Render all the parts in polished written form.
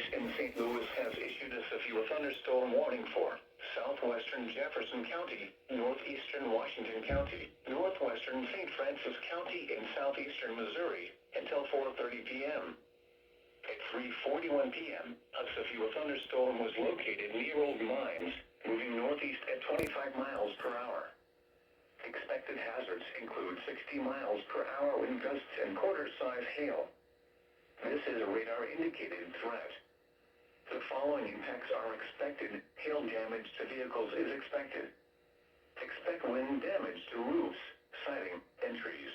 Service in St. Louis has issued a severe thunderstorm warning for southwestern Jefferson County, northeastern Washington County, northwestern St. Francis County, and southeastern Missouri until 4:30 p.m. At 3:41 p.m., a severe thunderstorm was located near Old Mines, moving northeast at 25 miles per hour. Expected hazards include 60 miles per hour wind gusts and quarter-size hail. This is a radar-indicated threat. The following impacts are expected. Hail damage to vehicles is expected. Expect wind damage to roofs, siding, and trees.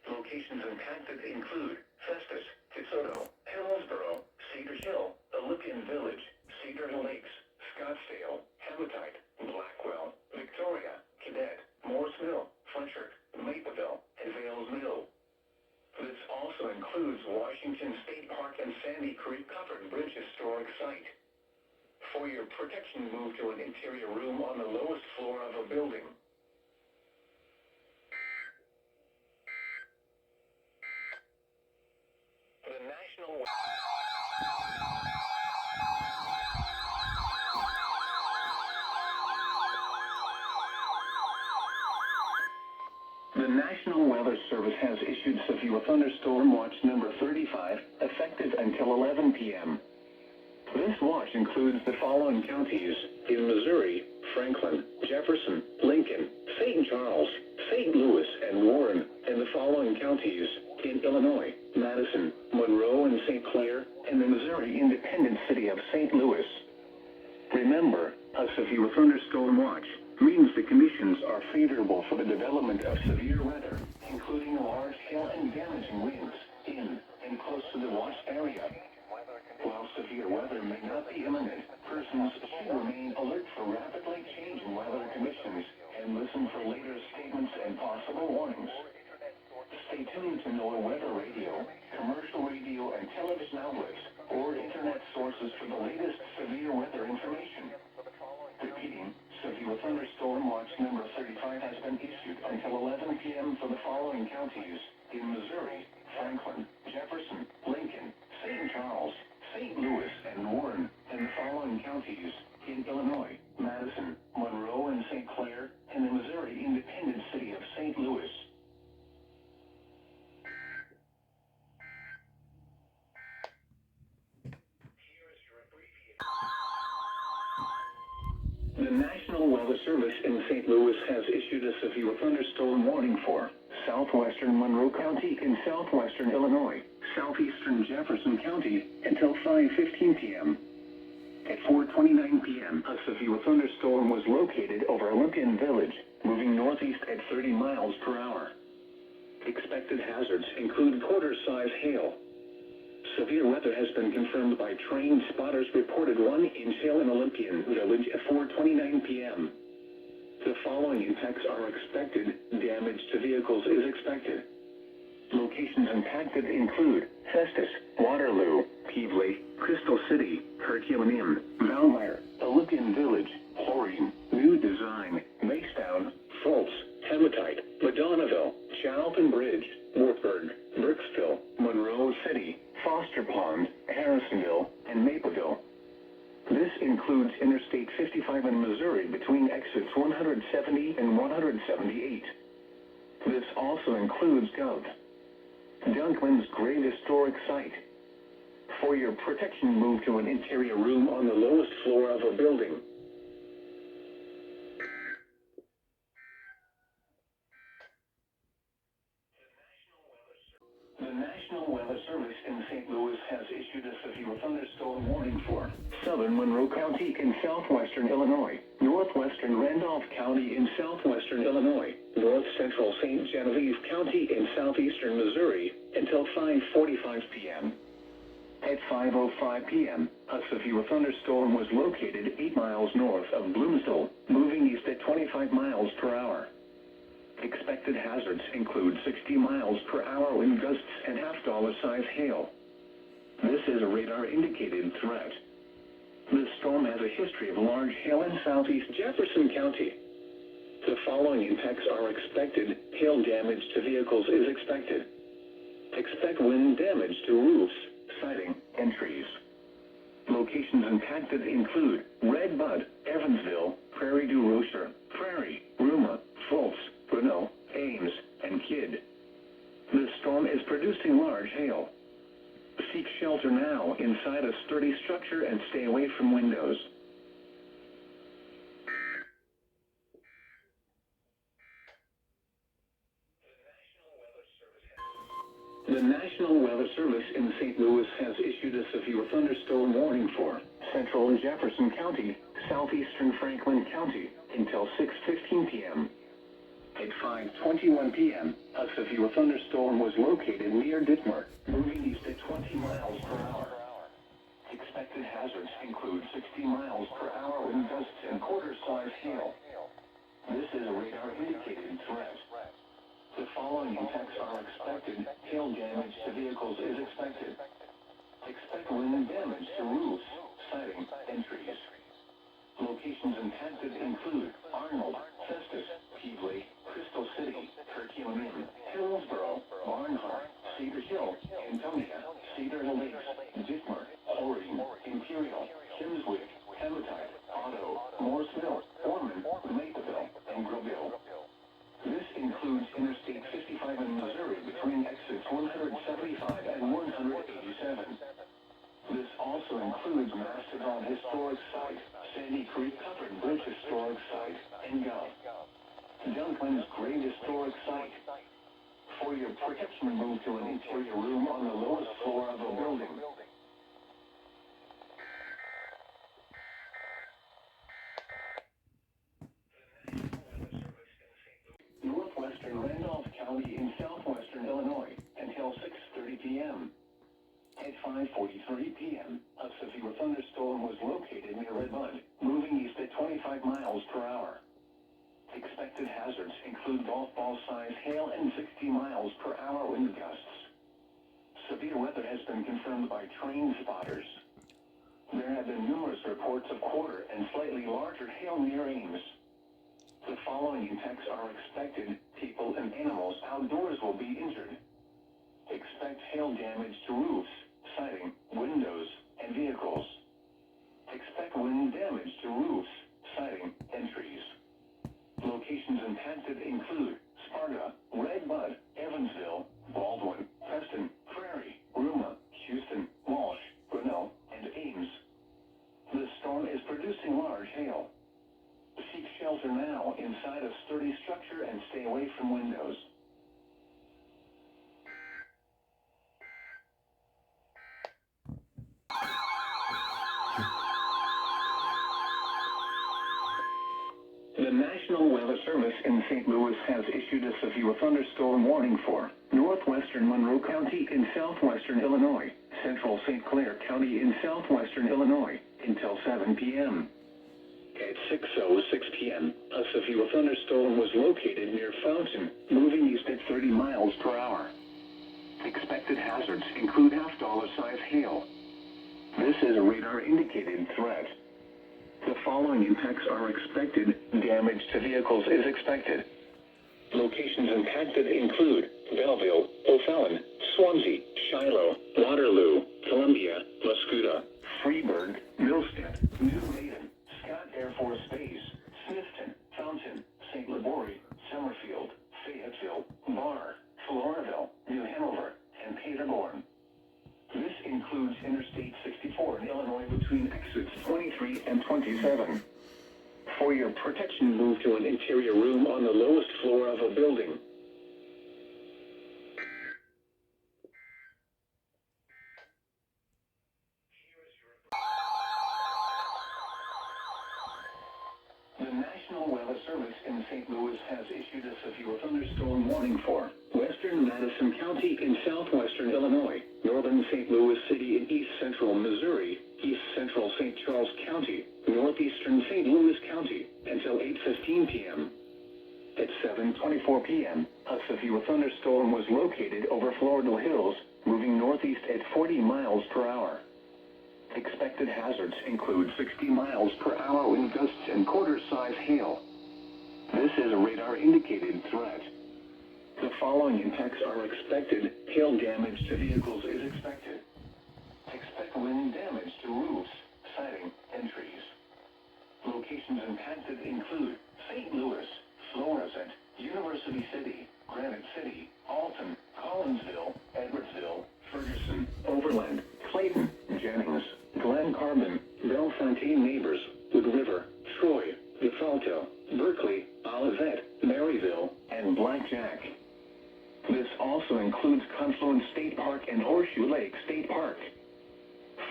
Locations impacted include Festus, DeSoto, Hillsborough, Cedar Hill, Olympian Village, Cedar Lakes, Scottsdale, Hematite, Blackwell, Victoria, Cadet, Morse Mill, Fletcher, Mapleville, and Vales Mill. This also includes Washington State Park and Sandy Creek Covered Bridge Historic Site. For your protection, move to an interior room on the lowest floor of a building. The National The National Weather Service has issued severe thunderstorm watch number 35, effective until 11 p.m. This watch includes the following counties in Missouri: Franklin, Jefferson, Lincoln, St. Charles, St. Louis, and Warren, and the following counties in Illinois: Madison, Monroe, and St. Clair, and the Missouri independent city of St. Louis. Remember, a severe thunderstorm watch means the conditions are favorable for the development of severe weather, including large hail and damaging winds in and close to the watch area. While severe weather may not be imminent, persons should remain alert for rapidly changing weather conditions and listen for later statements and possible warnings. Stay tuned to NOAA weather radio, commercial radio and television outlets, or internet sources for the latest severe weather information. Repeating, severe thunderstorm watch number 35 has been issued until 11 p.m. for the following counties in Missouri: Franklin, Jefferson, Lincoln, St. Charles, St. Louis, and Warren, and the following counties in Illinois: Madison, Monroe, and St. Clair, and the Missouri independent city of St. Louis. The National Weather Service in St. Louis has issued a severe thunderstorm warning for southwestern Monroe County in southwestern Illinois, southeastern Jefferson County until 5:15 p.m. At 4:29 p.m., a severe thunderstorm was located over Olympian Village, moving northeast at 30 miles per hour. Expected hazards include quarter-size hail. Severe weather has been confirmed by trained spotters reported 1-inch hail in Olympian Village at 4:29 p.m. The following impacts are expected. Damage to vehicles is expected. Locations impacted include Festus, Waterloo, Peevely, Crystal City, Herculaneum, Valmeyer, Olympian Village, Chlorine, New Design, Macedown, Fultz, Hematite, Madonnaville, Chalpin Bridge, Wartburg, Brooksville, Monroe City, Foster Pond, Harrisonville, and Mapleville. This includes Interstate 55 in Missouri between exits 170 and 178. This also includes Dunklin's Grave Historic Site. For your protection, move to an interior room on the lowest floor of a building. The National Weather Service in St. Louis has issued a severe thunderstorm warning for southern Monroe County in southwestern Illinois, northwestern Randolph County in southwestern Illinois, north central St. Genevieve County in southeastern Missouri until 5:45 p.m. At 5:05 p.m., a severe thunderstorm was located 8 miles north of Bloomsdale, moving east at 25 miles per hour. Expected hazards include 60 miles per hour wind gusts and half-dollar-size hail. This is a radar-indicated threat. This storm has a history of large hail in southeast Jefferson County. The following impacts are expected. Hail damage to vehicles is expected. Expect wind damage to roofs, siding, and trees. impacted include Red Bud, Evansville, Prairie du Rocher, Prairie, Ruma, Fultz, Bruneau, Ames, and Kidd. The storm is producing large hail. Seek shelter now inside a sturdy structure and stay away from windows. The National Weather Service in St. Louis has issued a severe thunderstorm warning for central Jefferson County, southeastern Franklin County, until 6:15 p.m. At 5:21 p.m., a severe thunderstorm was located near Dittmer, moving east at 20 miles per hour. Expected hazards include 60 miles per hour wind gusts and quarter-size hail. This is a radar-indicated threat. The following impacts are expected. Hail damage to vehicles is expected. Expect wind damage to roofs, siding, and trees. Locations impacted include Arnold, Festus, Peevely, Crystal City, Herculean, Hillsborough, Barnhart, Cedar Hill, Antonia, Cedar Lakes, Dittmer, Horine, Imperial, Kimmswick, Hematite, Otto, Morrisville, Ormond, Naperville, and Groville. This includes Interstate 55 in Missouri between exits 175 and 187. This also includes Mastodon Historic Site, Sandy Creek Covered Bridge Historic Site, and Gulf. Dunklin's Great Historic Site. For your protection, move to an interior room on the lowest floor of a building. Northwestern Randolph County in southwestern Illinois until 6:30 p.m. At 5:43 p.m., a severe thunderstorm was located near Red Bud, moving east at 25 miles per hour. Expected hazards include golf ball-sized hail and 60 miles per hour wind gusts. Severe weather has been confirmed by train spotters. There have been numerous reports of quarter and slightly larger hail near Ames. The following impacts are expected. People and animals outdoors will be injured. Expect hail damage to roofs, siding, windows, and vehicles. Expect wind damage to roofs, siding, and trees. Locations impacted include Sparta, Red Bud, Evansville, Baldwin, Preston, Prairie, Ruma, Houston, Walsh, Grinnell, and Ames. The storm is producing large hail. Seek shelter now inside a sturdy structure and stay away from windows. The National Weather Service in St. Louis has issued a severe thunderstorm warning for northwestern Monroe County in southwestern Illinois, central St. Clair County in southwestern Illinois, until 7 p.m. At 6:06 p.m., a severe thunderstorm was located near Fountain, moving east at 30 miles per hour. Expected hazards include half-dollar-size hail. This is a radar-indicated threat. The following impacts are expected. Damage to vehicles is expected. Locations impacted include Belleville, O'Fallon, Swansea, Shiloh, Waterloo, Columbia, Muscuda, Freeburg, Millstead, New Maiden, Scott Air Force Base, Smithton, Fountain, St. Libory, Summerfield, Fayetteville, Barr, Floraville, New Hanover, and Paderborn. This includes Interstate 64 in Illinois between exits 23 and 27. For your protection, move to an interior room on the lowest floor of a building. The National Weather Service in St. Louis has issued a severe thunderstorm warning for western Madison County in southwestern Illinois, northern St. Louis City in east central Missouri, east central St. Charles County, northeastern St. Louis County, until 8:15 p.m. At 7:24 p.m., a severe thunderstorm was located over Floridal Hills, moving northeast at 40 miles per hour. Expected hazards include 60 miles per hour wind gusts and quarter-size hail. This is a radar-indicated threat. The following impacts are expected. Hail damage to vehicles is expected. Expect wind damage to roofs, siding,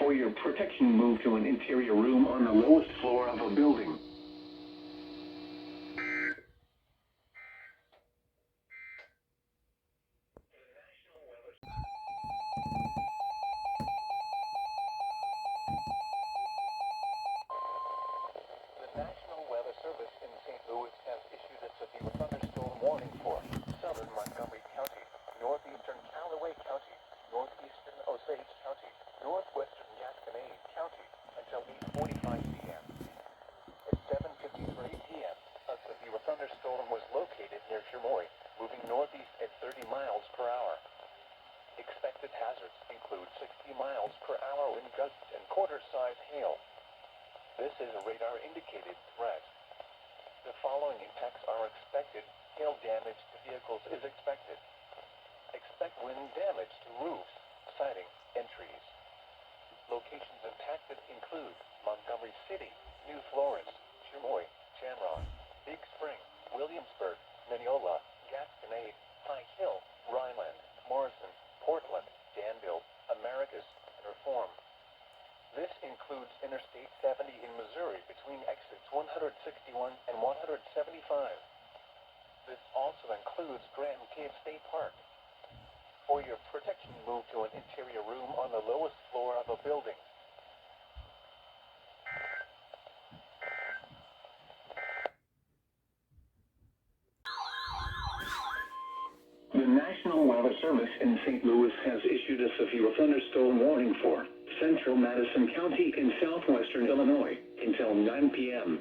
For your protection, move to an interior room on the lowest floor of a building. The National Weather Service in St. Louis has issued a severe thunderstorm warning for southern Montgomery County, northeastern Callaway County, northeastern Osage County, northwestern Gasconade County until 8:45 p.m. At 7:53 p.m., a severe thunderstorm was located near Chemoy, moving northeast at 30 miles per hour. Expected hazards include 60 miles per hour wind gusts and quarter-size hail. This is a radar-indicated threat. The following impacts are expected. Hail damage to vehicles is expected. Expect wind damage to roofs, siding, and trees. Locations impacted include Montgomery City, New Florence, Chemoy, Shamrock, Big Spring, Williamsburg, Mineola, Gasconade, High Hill, Ryland, Morrison, Portland, Danville, Americus, and Reform. This includes Interstate 70 in Missouri between exits 161 and 175. This also includes Grand Cave State Park. For your protection, move to an interior room on the lowest floor of a building. The National Weather Service in St. Louis has issued a severe thunderstorm warning for central Madison County in southwestern Illinois until 9 p.m.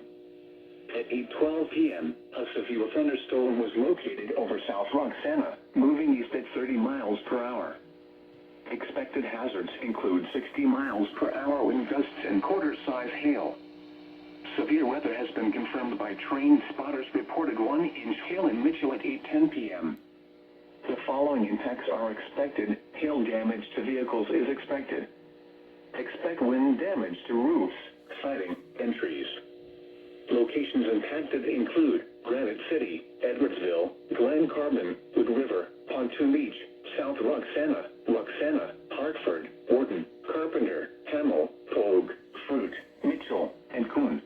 At 8:12 p.m., a severe thunderstorm was located over South Roxana, moving east at 30 miles per hour. Expected hazards include 60 miles per hour wind gusts and quarter-size hail. Severe weather has been confirmed by trained spotters reported 1-inch hail in Mitchell at 8:10 p.m. The following impacts are expected. Hail damage to vehicles is expected. Expect wind damage to roofs, siding, and trees. Locations impacted include Granite City, Edwardsville, Glen Carbon, Wood River, Pontoon Beach, South Roxana, Hartford, Wharton, Carpenter, Hamel, Pogue, Fruit, Mitchell, and Coon.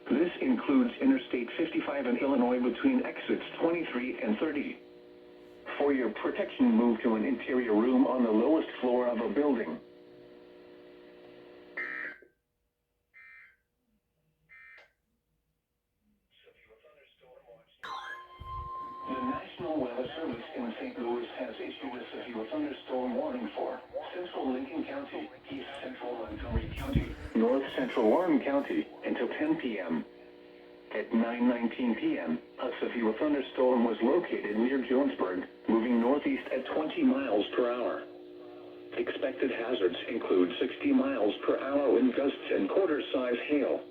This includes Interstate 55 in Illinois between exits 23 and 30. For your protection, move to an interior room on the lowest floor of a building. The National Weather Service in St. Louis has issued a severe thunderstorm warning for central Lincoln County, east central Montgomery County, north central Warren County until 10 p.m. At 9:19 p.m., a severe thunderstorm was located near Jonesburg, moving northeast at 20 miles per hour. Expected hazards include 60 miles per hour wind gusts and quarter-size hail.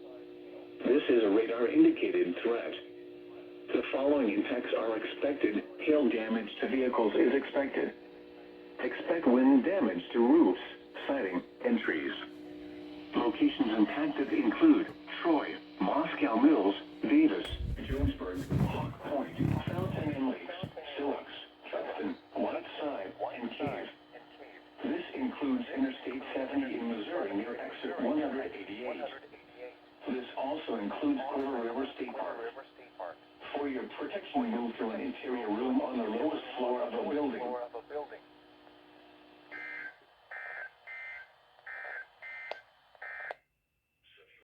This is a radar-indicated threat. The following impacts are expected. Hail damage to vehicles is expected. Expect wind damage to roofs, siding, and trees. Locations impacted include Troy, Moscow Mills, Davis, Jonesburg, Hawk Point, Fountain and Lakes, Silks, Truxton, Whiteside, and Cave. This includes Interstate 70 in Missouri near exit 188. This also includes River State Park. For your protection, move to an interior room on the